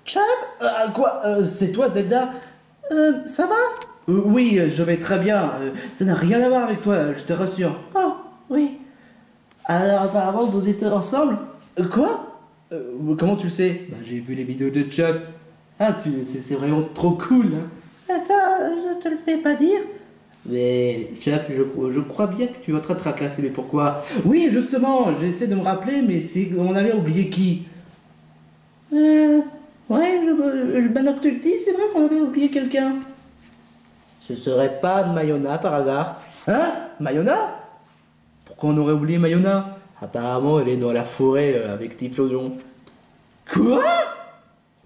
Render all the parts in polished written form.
Chap? Quoi? C'est toi, Zelda? Ça va? Oui, je vais très bien. Ça n'a rien à voir avec toi, je te rassure. Oh, oui. Alors, apparemment, vous étiez ensemble? Quoi? Comment tu le sais? Bah, j'ai vu les vidéos de Chap. Ah, c'est vraiment trop cool, hein. Ça, je te le fais pas dire. Mais, Chap, je crois bien que tu es en train de tracasser, mais pourquoi? Oui, justement, j'essaie de me rappeler, mais on avait oublié qui? Ouais, maintenant que tu le dis, c'est vrai qu'on avait oublié quelqu'un. Ce serait pas Mayona par hasard? Hein? Mayona? Pourquoi on aurait oublié Mayona? Apparemment, elle est dans la forêt avec Typhlosion. Quoi?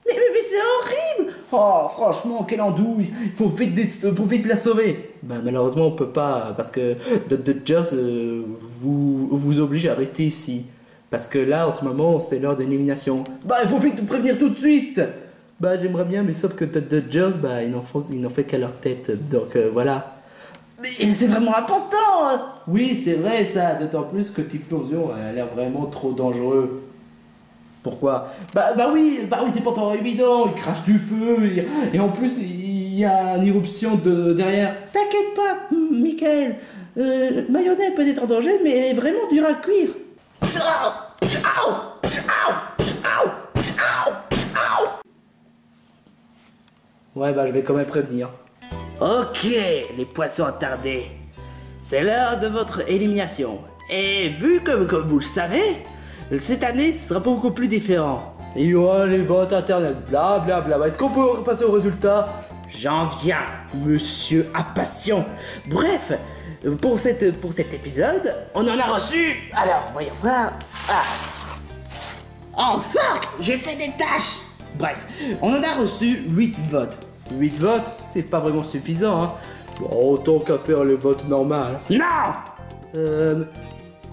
Mais c'est horrible! Oh, franchement, quelle andouille! Il faut vite la sauver! Bah, malheureusement, on peut pas, parce que The Dodgers vous oblige à rester ici. Parce que là, en ce moment, c'est l'heure de l'élimination. Bah, il faut vite te prévenir tout de suite! Bah, j'aimerais bien, mais sauf que The Dodgers, bah, ils n'en fait qu'à leur tête. Donc, voilà. Mais c'est vraiment important, hein. Oui, c'est vrai, ça. D'autant plus que Typhlosion a l'air vraiment trop dangereux. Pourquoi? Bah oui, c'est pourtant évident. Il crache du feu. Et en plus, il y a une éruption derrière. T'inquiète pas, Michael. Mayonnaise peut être en danger, mais elle est vraiment dure à cuire. Ouais, bah je vais quand même prévenir. Ok, les poissons attardés. C'est l'heure de votre élimination. Et vu que, comme vous le savez, cette année ce sera beaucoup plus différent. Il y aura les votes internet, blablabla. Est-ce qu'on peut repasser au résultat? J'en viens, monsieur impatient. Bref, pour cet épisode, on en a reçu. Alors, voyons voir. Ah. Oh fuck, j'ai fait des tâches. Bref, on en a reçu 8 votes. 8 votes, c'est pas vraiment suffisant, hein. Bon, autant qu'à faire le vote normal. Non!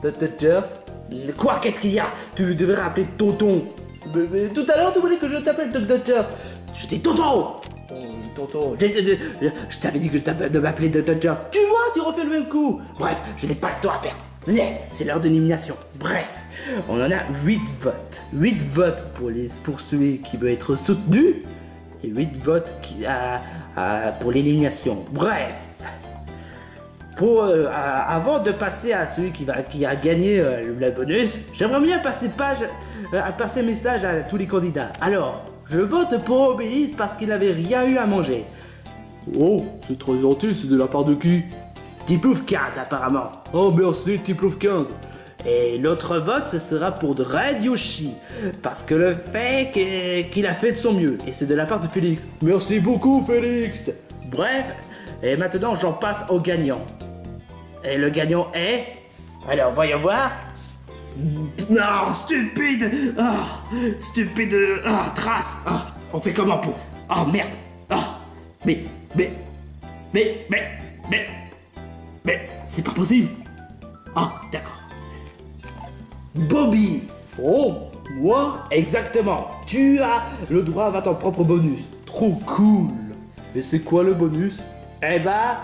Dodgers? Quoi? Qu'est-ce qu'il y a? Tu devrais rappeler Tonton. Mais tout à l'heure, tu voulais que je t'appelle Dodgers. Je dis Tonton! Oh, Tonton. Je t'avais dit de m'appeler Dodgers. Tu vois, tu refais le même coup. Bref, je n'ai pas le temps à perdre. C'est l'heure de l'élimination. Bref, on en a 8 votes. 8 votes pour celui qui veut être soutenu. Et 8 votes pour l'élimination. Bref, avant de passer à celui qui a gagné le bonus, j'aimerais bien passer message à tous les candidats. Alors, je vote pour Obélix parce qu'il n'avait rien eu à manger. Oh, c'est très gentil, c'est de la part de qui? Tiplouf 15 apparemment. Oh merci Tiplouf 15. Et l'autre vote, ce sera pour Red Yoshi, parce que le fait qu'il a fait de son mieux, et c'est de la part de Félix. Merci beaucoup Félix. Bref, et maintenant j'en passe au gagnant. Et le gagnant est... Alors voyons voir. Non, stupide. Stupide. Trace. On fait comment pour... Oh merde. Mais, c'est pas possible. D'accord. Bobby! Oh, moi? Exactement. Tu as le droit à ton propre bonus. Trop cool. Et c'est quoi le bonus? Eh bah,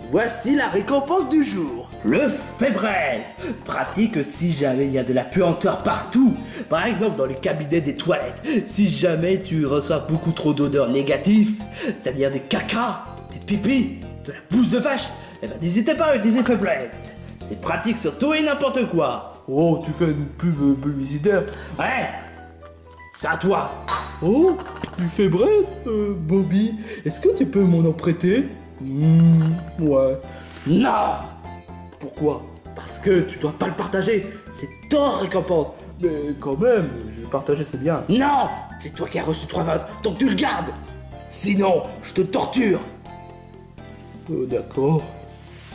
voici la récompense du jour. Le fait bref. Pratique si jamais il y a de la puanteur partout. Par exemple dans les cabinets des toilettes. Si jamais tu reçois beaucoup trop d'odeurs négatives, c'est-à-dire des cacas, des pipis, de la bouse de vache, eh ben n'hésitez pas à utiliser fait bref. C'est pratique sur tout et n'importe quoi. Oh, tu fais une pub publicitaire? Ouais, c'est à toi. Oh, tu fais bref, Bobby. Est-ce que tu peux m'en prêter? Ouais. Non. Pourquoi? Parce que tu dois pas le partager. C'est ta récompense. Mais quand même, je vais partager, c'est bien. Non, c'est toi qui as reçu 3 votes, donc tu le gardes. Sinon, je te torture. Oh, d'accord.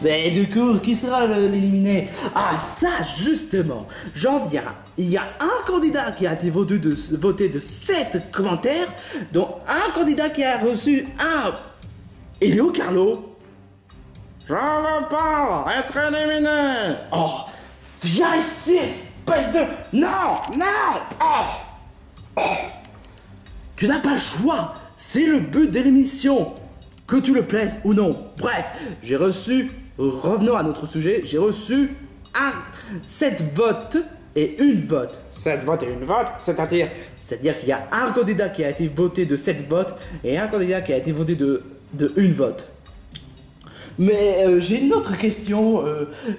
Mais du coup, qui sera l'éliminé? Ah ça, justement, j'en viens. Il y a un candidat qui a été voté de 7 commentaires, dont un candidat qui a reçu un... Elio Carlo. Je veux pas être éliminé. Oh, viens ici, espèce de... Non. Tu n'as pas le choix. C'est le but de l'émission. Que tu le plaises ou non. Bref, j'ai reçu... Revenons à notre sujet. J'ai reçu 7 votes et une vote. 7 votes et une vote, c'est-à-dire qu'il y a un candidat qui a été voté de 7 votes et un candidat qui a été voté de une vote. Mais j'ai une autre question.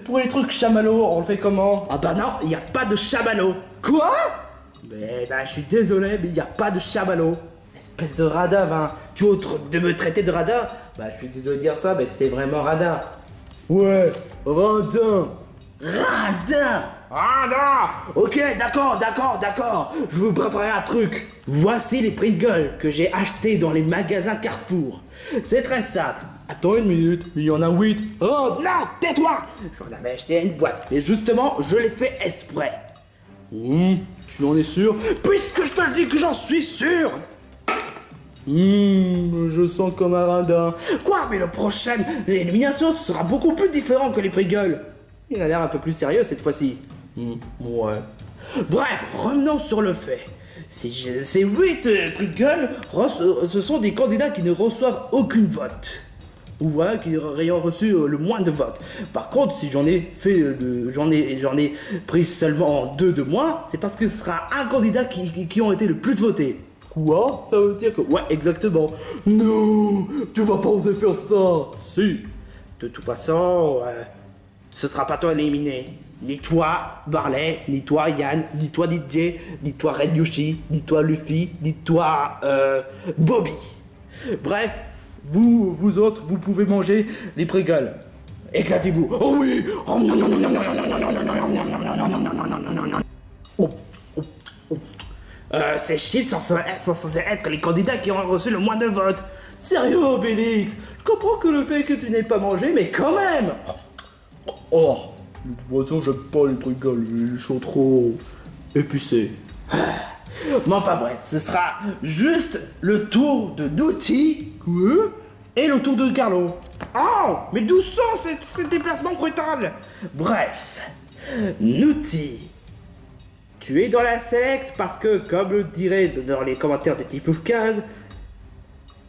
Pour les trucs chamallows, on le fait comment? Ah bah non, il n'y a pas de chamallow. Quoi? Mais bah je suis désolé, mais il n'y a pas de chamallow. Espèce de radin, hein. Tu oses de me traiter de radin? Bah je suis désolé de dire ça, mais c'était vraiment radin. Ouais, radin. Radin. Radin. Ok, d'accord. Je vais vous préparer un truc. Voici les Pringles que j'ai achetés dans les magasins Carrefour. C'est très simple. Attends une minute, il y en a 8. Oh non, tais-toi. J'en avais acheté une boîte. Mais justement, je l'ai fait exprès. Tu en es sûr? Puisque je te le dis que j'en suis sûr. Je sens comme un radin. Quoi? Mais le prochaine élimination sera beaucoup plus différent que les Pringles. Il a l'air un peu plus sérieux cette fois-ci. Ouais. Bref, revenons sur le fait. Ces 8 Pringles, ce sont des candidats qui ne reçoivent aucune vote. Ou voilà, qui ayant reçu le moins de votes. Par contre, si j'en ai pris seulement 2 de moins, c'est parce que ce sera un candidat qui ont été le plus votés. Quoi? Ça veut dire que... Ouais, exactement. Non, tu vas pas oser faire ça. Si. De toute façon, ce sera pas toi éliminé. Ni toi, Barley, ni toi, Yann, ni toi, DJ, ni toi, Red Yoshi, ni toi, Luffy, ni toi, Bobby. Bref, vous autres, vous pouvez manger les Pringles. Éclatez-vous. Oh oui. Ces chiffres sont censés être les candidats qui ont reçu le moins de votes. Sérieux, Obélix? Je comprends que le fait que tu n'aies pas mangé, mais quand même. Oh, de toute façon, j'aime pas les Pringles, ils sont trop épicés. Mais enfin bref, ce sera juste le tour de Nouti. Quoi? Et le tour de Carlo. Oh, mais d'où sont ces déplacements brutals? Bref, Nouti. Tu es dans la select parce que, comme le dirait dans les commentaires de Tipouf 15,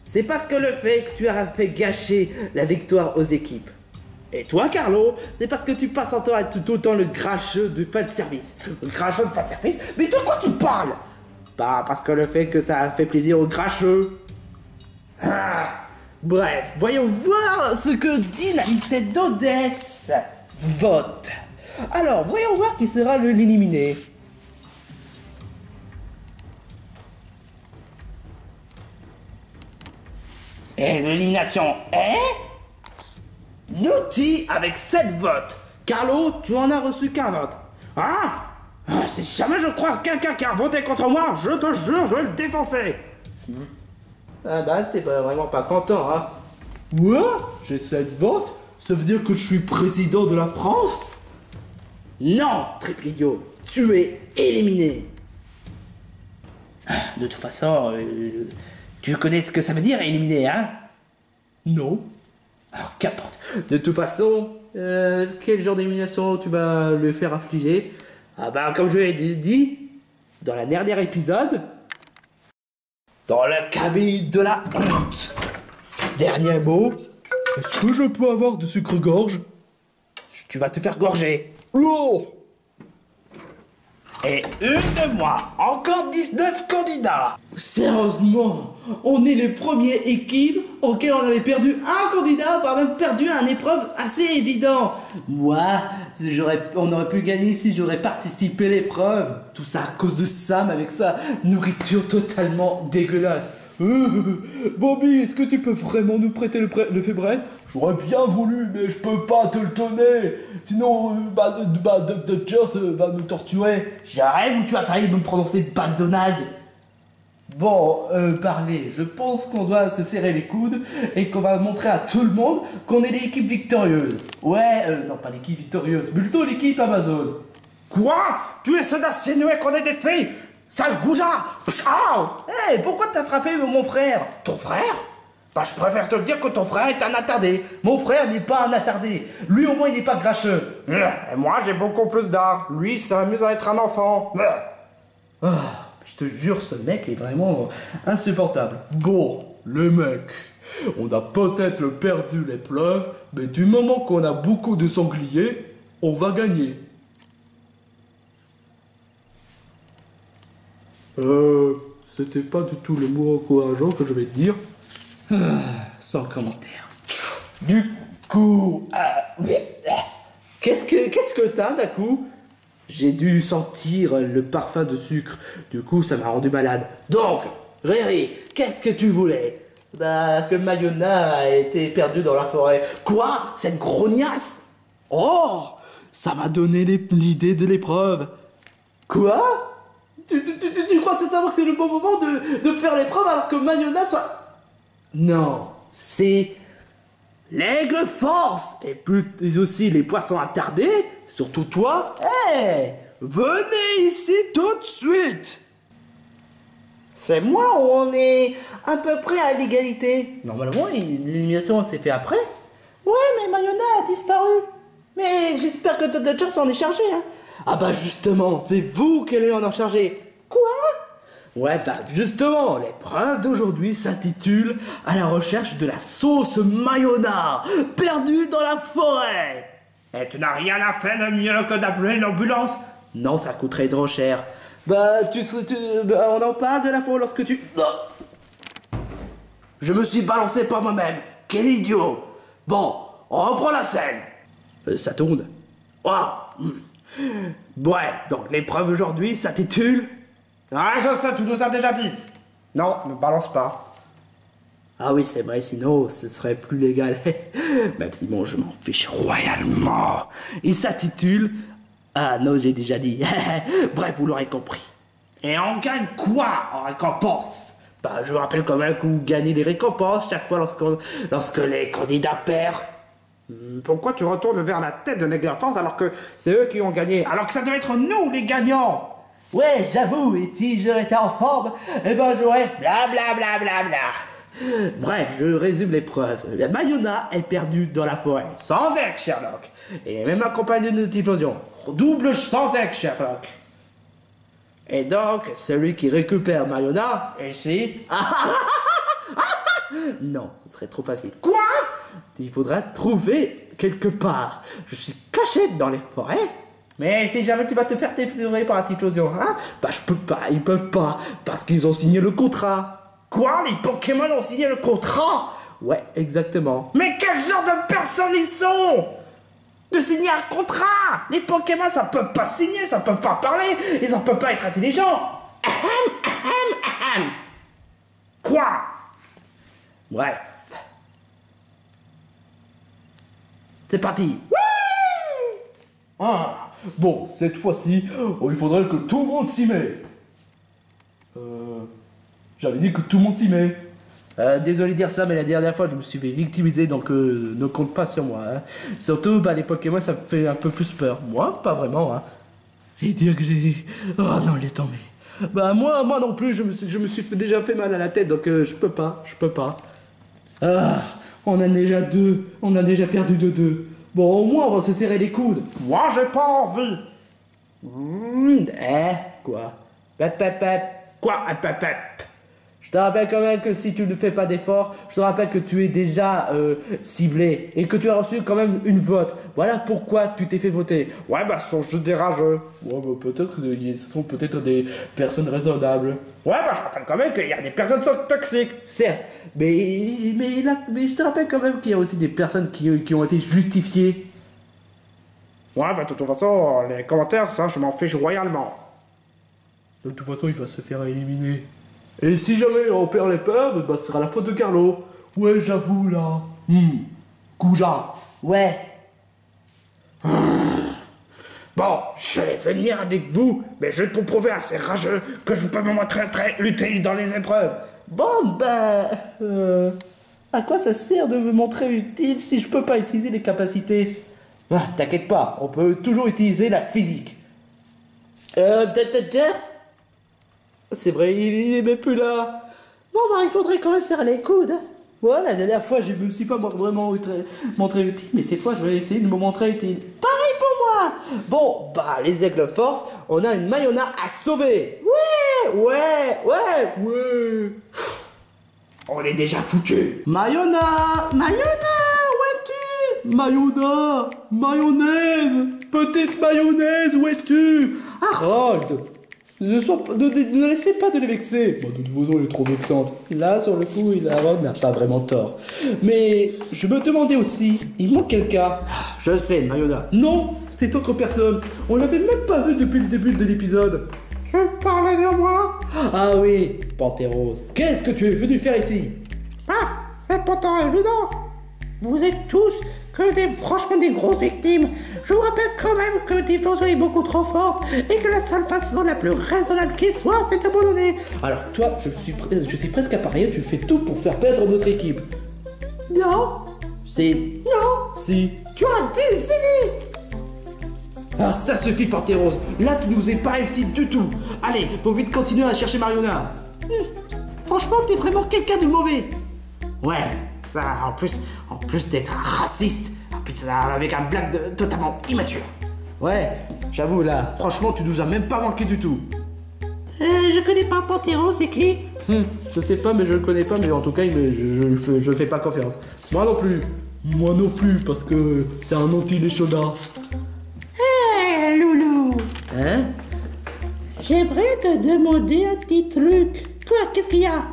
c'est parce que le fait que tu as fait gâcher la victoire aux équipes. Et toi, Carlo, c'est parce que tu passes en temps à être tout autant le grincheux de fin de service. Le grincheux de fin de service? Mais de quoi tu parles? Bah, parce que le fait que ça a fait plaisir aux grincheux. Bref, voyons voir ce que dit la Nintendo DS. Vote. Alors, voyons voir qui sera l'éliminé. Et l'élimination est... Nouti avec 7 votes. Carlo, tu en as reçu qu'un vote. Si jamais je croise quelqu'un qui a voté contre moi, je te jure, je vais le défoncer. Ah bah, t'es vraiment pas content, hein. Ouais, j'ai 7 votes. Ça veut dire que je suis président de la France? Non, triple idiot, tu es éliminé. De toute façon... Tu connais ce que ça veut dire, éliminer, hein? Non. Alors, qu'importe. De toute façon, quel genre d'élimination tu vas le faire affliger? Ah bah, comme je l'ai dit, dans la dernière épisode, dans la cabine de la honte. Dernier mot, est-ce que je peux avoir de sucre-gorge? Tu vas te faire gorger. Oh! Et une de moi, encore 19 candidats. Sérieusement, on est les premières équipes auxquelles on avait perdu un candidat, voire même perdu une épreuve assez évidente. Moi, on aurait pu gagner si j'aurais participé à l'épreuve. Tout ça à cause de Sam avec sa nourriture totalement dégueulasse. Bobby, est-ce que tu peux vraiment nous prêter le fébreze? J'aurais bien voulu, mais je peux pas te le donner. Sinon, Dodgers va me torturer. J'arrive ou tu as failli me prononcer Bad Donald? Bon, parlez, je pense qu'on doit se serrer les coudes et qu'on va montrer à tout le monde qu'on est l'équipe victorieuse. Ouais, non pas l'équipe victorieuse, mais plutôt l'équipe Amazon. Quoi? Tu essaies d'insinuer qu'on est des filles? Sale goujat! Hey, pourquoi t'as frappé mon frère? Ton frère? Bah, je préfère te le dire que ton frère est un attardé. Mon frère n'est pas un attardé. Lui, au moins, il n'est pas grincheux. Et moi, j'ai beaucoup plus d'art. Lui, il s'amuse à être un enfant. Je te jure, ce mec est vraiment insupportable. Bon, le mec, on a peut-être perdu l'épreuve, mais du moment qu'on a beaucoup de sangliers, on va gagner. C'était pas du tout le mot encourageant que je vais te dire. Sans commentaire. Du coup... Qu'est-ce que t'as d'un coup? J'ai dû sentir le parfum de sucre. Du coup, ça m'a rendu malade. Donc, Riri, qu'est-ce que tu voulais? Bah, que Mayona a été perdue dans la forêt. Quoi? Cette grognasse? Oh, ça m'a donné l'idée de l'épreuve. Quoi? Tu crois sincèrement que c'est le bon moment de faire l'épreuve alors que Mayona soit... Non, c'est... l'aigle force et aussi les poissons attardés, surtout toi. Hé, venez ici tout de suite. C'est moi ou on est à peu près à l'égalité? Normalement, l'élimination s'est fait après. Ouais, mais Mayona a disparu. Mais j'espère que Dodger s'en est chargé, hein. Ah bah justement, c'est vous qui allez en charger. Quoi? Ouais, bah justement, l'épreuve d'aujourd'hui s'intitule « À la recherche de la sauce Mayona, perdue dans la forêt ». Et tu n'as rien à faire de mieux que d'appeler l'ambulance? Non, ça coûterait trop cher. Bah, on en parle de la fois lorsque tu... Je me suis balancé par moi-même. Quel idiot. Bon, on reprend la scène. Ça tourne. Wow. Ouais, donc l'épreuve aujourd'hui s'intitule... Ah, je sais, tu nous as déjà dit. Non, ne balance pas. Ah oui, c'est vrai, sinon ce serait plus légal. Même si bon, je m'en fiche royalement. Il s'intitule... Ah non, j'ai déjà dit. Bref, vous l'aurez compris. Et on gagne quoi en récompense? Bah, je vous rappelle quand même que vous gagnez les récompenses chaque fois lorsque les candidats perdent. Pourquoi tu retournes vers la tête de l'aigle force alors que c'est eux qui ont gagné? Alors que ça devait être nous les gagnants. Ouais, j'avoue, et si j'aurais été en forme, eh ben j'aurais blablabla. Bref, je résume l'épreuve. La Mayona est perdue dans la forêt. Sans deck, Sherlock. Et même accompagné d'une explosion. Double sans deck, Sherlock. Et donc, celui qui récupère Mayona, ici... Non, ce serait trop facile. Quoi? Il faudra trouver quelque part. Je suis caché dans les forêts. Mais si jamais tu vas te faire détruire par une explosion, hein? Bah je peux pas, ils peuvent pas, parce qu'ils ont signé le contrat. Quoi? Les Pokémon ont signé le contrat? Ouais, exactement. Mais quel genre de personnes ils sont? De signer un contrat? Les Pokémon, ça peut pas signer, ça peut pas parler, ils en peuvent pas être intelligents. Quoi? Bref. C'est parti. Ah, bon, cette fois-ci, il faudrait que tout le monde s'y met. J'avais dit que tout le monde s'y met. Désolé de dire ça, mais la dernière fois, je me suis fait victimiser, donc ne compte pas sur moi. Hein. Surtout, bah, les Pokémon, ça me fait un peu plus peur. Moi, pas vraiment. Hein. Et dire que j'ai... Oh non, laisse tomber. Bah, moi non plus, je me suis déjà fait mal à la tête, donc je peux pas. Ah, on a déjà deux. On a déjà perdu de 2. Bon, au moins, on va se serrer les coudes. Moi, j'ai pas envie. Quoi? Quoi? Je te rappelle quand même que si tu ne fais pas d'effort, je te rappelle que tu es déjà ciblé et que tu as reçu quand même une vote. Voilà pourquoi tu t'es fait voter. Ouais, bah, ce sont juste des rageux. Ouais, bah, peut-être que ce sont peut-être des personnes raisonnables. Ouais, bah, je rappelle quand même qu'il y a des personnes toxiques. Certes, mais je te rappelle quand même qu'il y a aussi des personnes qui ont été justifiées. Ouais, bah, de toute façon, les commentaires, ça, je m'en fiche royalement. De toute façon, il va se faire éliminer. Et si jamais on perd l'épreuve, bah, ce sera la faute de Carlo. Ouais, j'avoue, là. Kouja. Ouais. Bon, je vais venir avec vous, mais je vais te prouver assez rageux que je peux me montrer très utile dans les épreuves. Bon, bah... à quoi ça sert de me montrer utile si je peux pas utiliser les capacités? Ah, t'inquiète pas, on peut toujours utiliser la physique. C'est vrai, il est même plus là. Bon, bah, il faudrait quand même serrer les coudes. Ouais, la dernière fois, je me suis pas vraiment montré utile, mais cette fois, je vais essayer de me montrer utile. Pareil pour moi. Bon, bah, les aigles force, on a une Mayona à sauver. Ouais. On est déjà foutu. Mayona, où es-tu? Mayonnaise, petite mayonnaise, où es-tu? Harold. Ne laissez pas de les vexer. Bah, de toute façon, elle est trop vexante. Là, sur le coup, Aaron n'a pas vraiment tort. Mais je me demandais aussi, il manque quelqu'un. Je sais, Mayona. Non, c'est autre personne. On l'avait même pas vu depuis le début de l'épisode. Tu parlais de moi? Ah oui, Pantérose. Qu'est-ce que tu es venu faire ici? Ah, c'est pas tant évident. Vous êtes tous franchement des grosses victimes. Je vous rappelle quand même que Défense est beaucoup trop forte et que la seule façon la plus raisonnable qui soit, c'est d'abandonner. Alors toi, je suis presque à parier, tu fais tout pour faire perdre notre équipe. Non. Non. Si. Tu as dit si. Ah, ça suffit, Pantérose. Là, tu nous es pas utile du tout. Allez, faut vite continuer à chercher Mariona. Franchement, t'es vraiment quelqu'un de mauvais. Ouais, ça, en plus d'être raciste, en plus avec un blague totalement immature. Ouais, j'avoue, là, franchement, tu nous as même pas manqué du tout. Je connais pas Panthéros, c'est qui? Je sais pas, mais je le connais pas, mais en tout cas, je fais pas confiance. Moi non plus. Moi non plus, parce que c'est un anti-Léchona. Hé, Loulou. Hein? J'aimerais te demander un petit truc. Quoi? Qu'est-ce qu'il y a?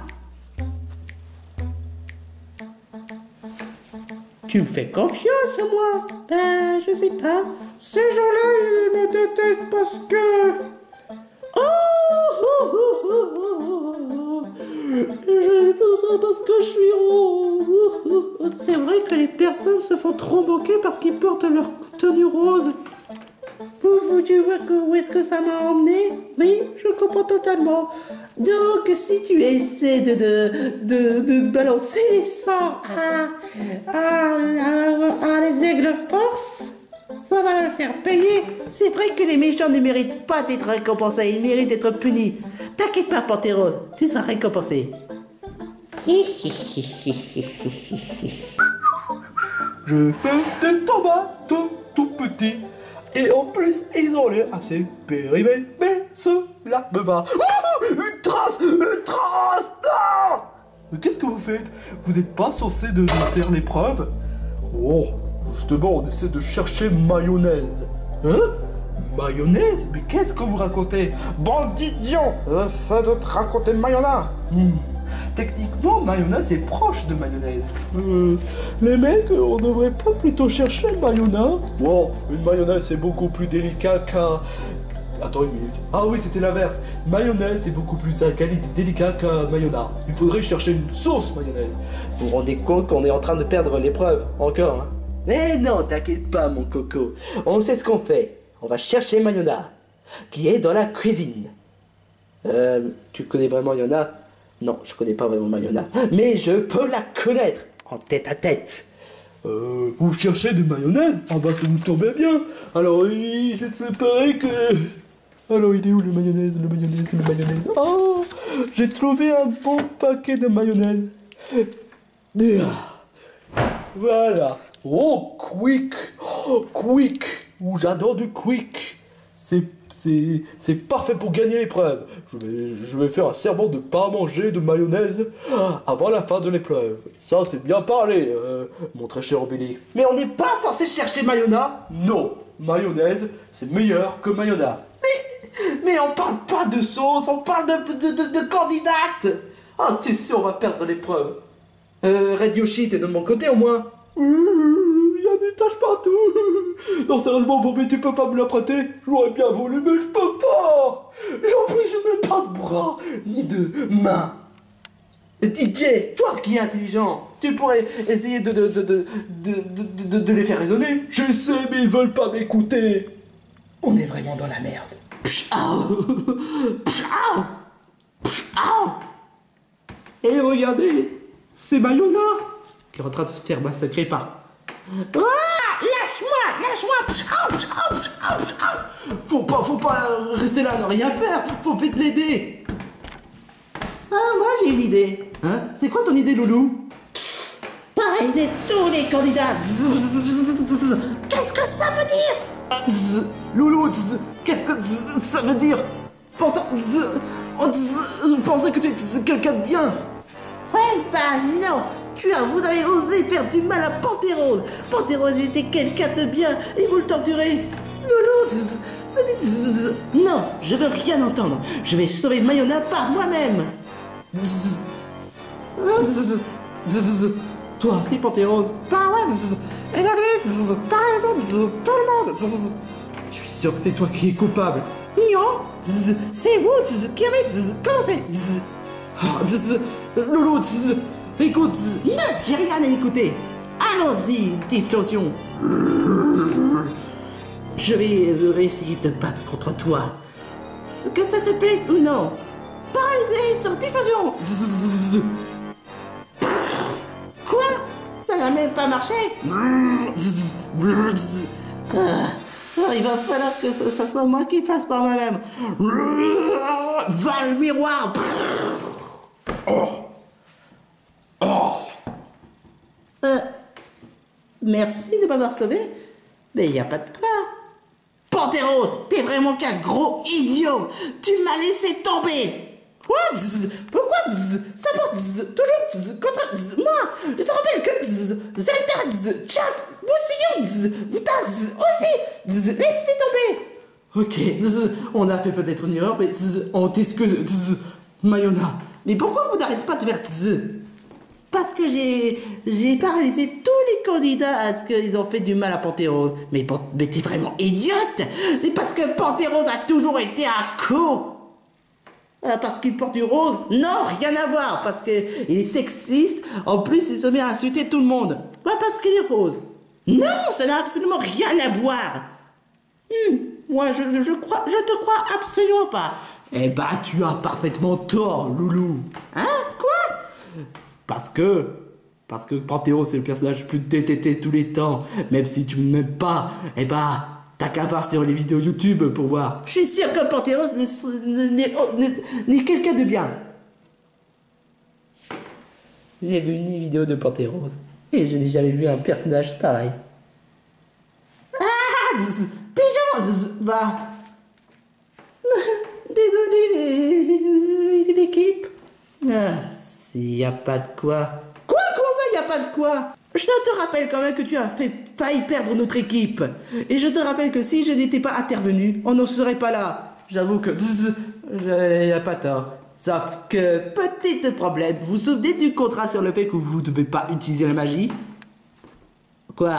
Tu me fais confiance, moi? Ben, je sais pas. Ces gens-là, ils me détestent parce que... Je tout ça parce que je suis rose. C'est vrai que les personnes se font trop moquer parce qu'ils portent leur tenue rose. Tu vois où est-ce que ça m'a emmené? Oui, je comprends totalement. Donc, si tu essaies de balancer les sangs à les aigles force, ça va le faire payer. C'est vrai que les méchants ne méritent pas d'être récompensés, ils méritent d'être punis. T'inquiète pas, Pantérose, tu seras récompensé. Je fais des tomates tout petits. Et en plus, ils ont l'air assez périmés. Mais cela me va. Oh, une trace! Une trace! Non! Mais qu'est-ce que vous faites? Vous n'êtes pas censé de faire l'épreuve? Oh, justement, on essaie de chercher mayonnaise. Hein? Mayonnaise? Mais qu'est-ce que vous racontez? Bande d'idiots! Ça doit te raconter Mayonna. Techniquement, mayonnaise est proche de mayonnaise. Les mecs, on devrait pas plutôt chercher Mayonna? Oh, une mayonnaise c'est beaucoup plus délicat qu'un... Attends une minute. Ah oui, c'était l'inverse. Mayonnaise c'est beaucoup plus alcaline et délicat qu'un Mayonna. Il faudrait chercher une sauce mayonnaise. Vous vous rendez compte qu'on est en train de perdre l'épreuve? Encore, hein? Mais non, t'inquiète pas, mon coco. On sait ce qu'on fait. On va chercher Mayonna, qui est dans la cuisine. Tu connais vraiment Mayonna? Non, je connais pas vraiment Mayonna, mais je peux la connaître en tête à tête. Vous cherchez de mayonnaise? Ah bah ça vous tombez bien. Alors oui, je sais pas que... Alors il est où le mayonnaise? Oh, j'ai trouvé un bon paquet de mayonnaise. Voilà. Oh, quick. Oh, quick. Oh, j'adore du quick. C'est parfait pour gagner l'épreuve. Je vais faire un serment de pas manger de mayonnaise avant la fin de l'épreuve. Ça, c'est bien parlé, mon très cher Obélix. Mais on n'est pas censé chercher Mayonna? Non, mayonnaise, c'est meilleur que Mayonna. Mais on parle pas de sauce, on parle de candidate. Ah, c'est sûr, on va perdre l'épreuve. Red Yoshi, t'es de mon côté au moins? Il y a des taches partout. Non, sérieusement, Bobby, tu peux pas me la prêter? J'aurais bien voulu, mais je peux pas. Et en plus, je n'ai pas de bras, ni de mains. DJ, toi qui es intelligent, tu pourrais essayer de les faire raisonner. J'essaie, mais ils veulent pas m'écouter. On est vraiment dans la merde. Et regardez, c'est Mayonna qui est en train de se faire massacrer par... Lâche-moi. Faut pas rester là, ne rien faire. Faut vite l'aider. Ah, moi j'ai une idée. Hein? C'est quoi ton idée, Loulou? Paralyser tous les candidats. Qu'est-ce que ça veut dire? Loulou, qu'est-ce que ça veut dire? Pourtant, on pensait que tu étais quelqu'un de bien. Ouais, bah non. Vous avez osé faire du mal à Pantérose. Pantérose était quelqu'un de bien et vous le torturez. Loulou, Non, je veux rien entendre. Je vais sauver Mayona par moi-même. Toi aussi, Panthéon. Bah ouais. Et la vie, tout le monde. Je suis sûr que c'est toi qui es coupable. Non, c'est vous qui avez commencé. Loulou, écoute. Non, j'ai rien à écouter. Allons-y, petite flosion. Je vais essayer de battre contre toi. Que ça te plaise ou non. Paralysé sur diffusion. Quoi? Ça n'a même pas marché. Il va falloir que ça soit moi qui fasse par moi-même. Va le miroir. Merci de m'avoir sauvé, mais y a pas de quoi. Panthéros, t'es vraiment qu'un gros idiot. Tu m'as laissé tomber. Quoi? Pourquoi? Ça porte toujours contre moi. Je te rappelle que Zelda, Chap, Boussillon, Boutin aussi. Laissez tomber. Ok, on a fait peut-être une erreur, mais on t'excuse, Mayona. Mais pourquoi vous n'arrêtez pas de faire Parce que j'ai paralysé tous les candidats à ce qu'ils ont fait du mal à Panthéros. Mais t'es vraiment idiote. C'est parce que Panthéros a toujours été un con. Parce qu'il porte du rose? Non, rien à voir. Parce qu'il est sexiste. En plus, il se met à insulter tout le monde. Pas parce qu'il est rose. Non, ça n'a absolument rien à voir. Moi, je te crois absolument pas. Eh ben, tu as parfaitement tort, Loulou. Hein? Quoi? Parce que Panthéros c'est le personnage le plus détesté de tous les temps. Même si tu ne m'aimes pas, eh ben, t'as qu'à voir sur les vidéos YouTube pour voir. Je suis sûr que Panthéros n'est quelqu'un de bien. J'ai vu une vidéo de Panthéros et je n'ai jamais vu un personnage pareil. Ah, pigeon, bah. Désolé l'équipe. S'il y a pas de quoi. Quoi? Comment ça, il y a pas de quoi? Je te rappelle quand même que tu as failli perdre notre équipe. Et je te rappelle que si je n'étais pas intervenu, on n'en serait pas là. J'avoue que... Il n'y a pas tort. Sauf que, petit problème, vous vous souvenez du contrat sur le fait que vous ne devez pas utiliser la magie? Quoi?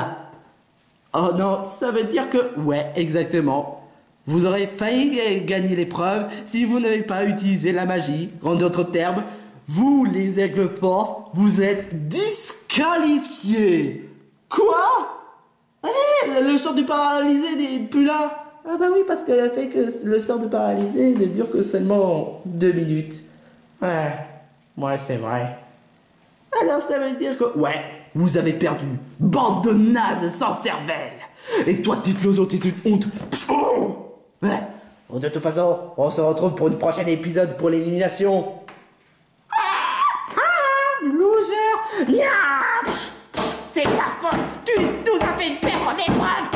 Oh non, ça veut dire que... Ouais, exactement. Vous aurez failli gagner l'épreuve si vous n'avez pas utilisé la magie. En d'autres termes, vous, les aigles force, vous êtes disqualifiés. Quoi? Le sort du paralysé n'est plus là. Ah bah oui, parce qu'elle a fait que le sort du paralysé ne dure que seulement 2 minutes. Ouais, c'est vrai. Alors ça veut dire que... Ouais, vous avez perdu. Bande de nazes sans cervelle. Et toi, Tifloso, t'es une honte. De toute façon, on se retrouve pour une prochaine épisode pour l'élimination. Loser. C'est ta faute. Tu nous as fait perdre l'épreuve.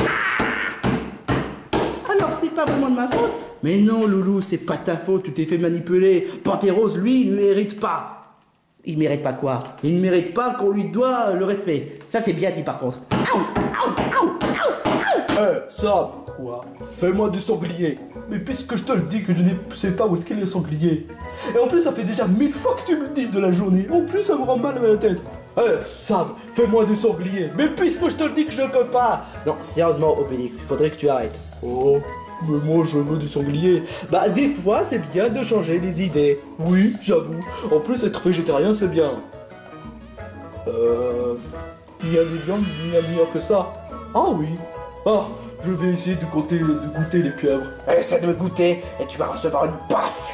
Alors c'est pas vraiment de ma faute. Mais non, Loulou, c'est pas ta faute. Tu t'es fait manipuler. Panthéros, lui, il ne mérite pas. Il mérite pas quoi? Il ne mérite pas qu'on lui doit le respect. Ça, c'est bien dit par contre. Sam, quoi? Fais-moi du sanglier. Mais puisque je te le dis que je ne sais pas où est-ce qu'il est le sanglier. Et en plus, ça fait déjà 1000 fois que tu me le dis de la journée. En plus, ça me rend mal à la tête. Sam, fais-moi du sanglier. Mais puisque je te le dis que je ne peux pas. Non, sérieusement, Obélix, il faudrait que tu arrêtes. Oh, mais moi je veux du sanglier. Bah, des fois, c'est bien de changer les idées. Oui, j'avoue. En plus, être végétarien, c'est bien. Il y a des viandes bien meilleures que ça. Ah oui. Ah, je vais essayer de goûter les pieuvres. Essaie de me goûter et tu vas recevoir une baffe.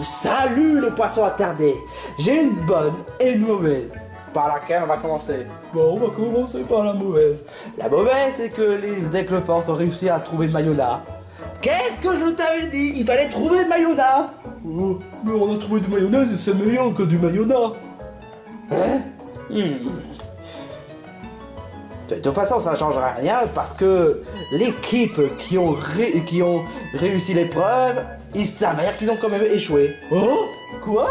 Salut le poisson attardé. J'ai une bonne et une mauvaise. Par laquelle on va commencer? Bon, on va commencer par la mauvaise. La mauvaise, c'est que les aigles force ont réussi à trouver Mayona. Qu'est-ce que je t'avais dit? Il fallait trouver Mayona. Oh, mais on a trouvé du mayonnaise et c'est meilleur que du Mayona. Hein? De toute façon, ça ne changera rien parce que l'équipe qui ont réussi l'épreuve, il s'avère qu'ils ont quand même échoué. Oh? Quoi?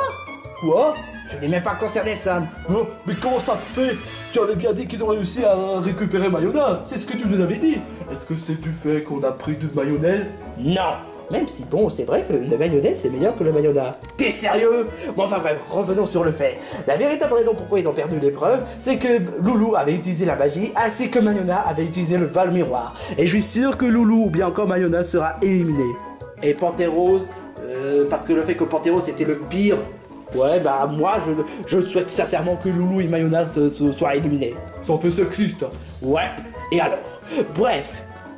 Tu n'es même pas concerné, Sam. Oh, mais comment ça se fait? Tu avais bien dit qu'ils ont réussi à récupérer Mayonnaise. C'est ce que tu nous avais dit. Est-ce que c'est du fait qu'on a pris de mayonnaise? Non. Même si bon, c'est vrai que le mayonnaise c'est meilleur que le mayonnaise. T'es sérieux? Bon enfin bref, revenons sur le fait. La véritable raison pourquoi ils ont perdu l'épreuve, c'est que Loulou avait utilisé la magie, ainsi que Mayonnaise avait utilisé le val miroir. Et je suis sûr que Loulou ou bien encore Mayonnaise sera éliminé. Et Pantérose, parce que le fait que Pantérose c'était le pire. Ouais bah moi je souhaite sincèrement que Loulou et Mayonnaise soient éliminés. Ça en fait sexiste. Ouais, et alors? Bref.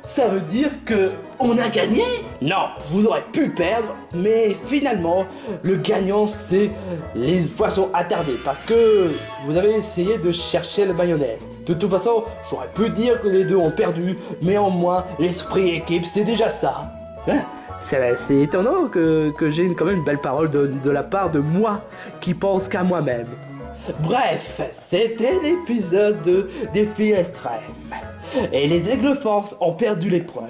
Ça veut dire que on a gagné? Non, vous aurez pu perdre, mais finalement, le gagnant c'est les poissons attardés parce que vous avez essayé de chercher la mayonnaise. De toute façon, j'aurais pu dire que les deux ont perdu, mais en moins, l'esprit équipe c'est déjà ça. Hein? C'est étonnant que j'ai quand même une belle parole de la part de moi qui pense qu'à moi-même. Bref, c'était l'épisode de Défi Extrême. Et les Aigles Force ont perdu l'épreuve.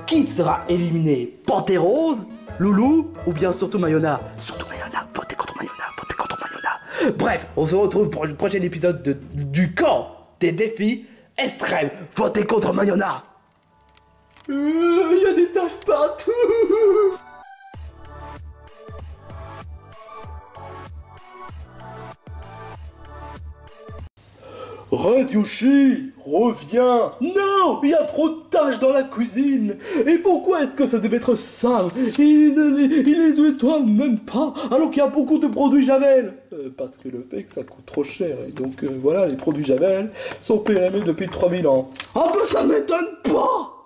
Qui sera éliminé? Pantérose, Loulou ou bien surtout Mayonnaise? Surtout Mayonnaise, votez contre Mayonnaise, votez contre Mayonnaise. Bref, on se retrouve pour le prochain épisode du camp des défis extrêmes. Votez contre Mayonnaise. Il y a des taches partout. Red Yoshi, reviens! Non! Il y a trop de tâches dans la cuisine! Et pourquoi est-ce que ça devait être ça? Il ne nettoie même pas, alors qu'il y a beaucoup de produits Javel! Parce que le fait que ça coûte trop cher, et donc voilà, les produits Javel sont périmés depuis 3000 ans. Ah bah ça m'étonne pas!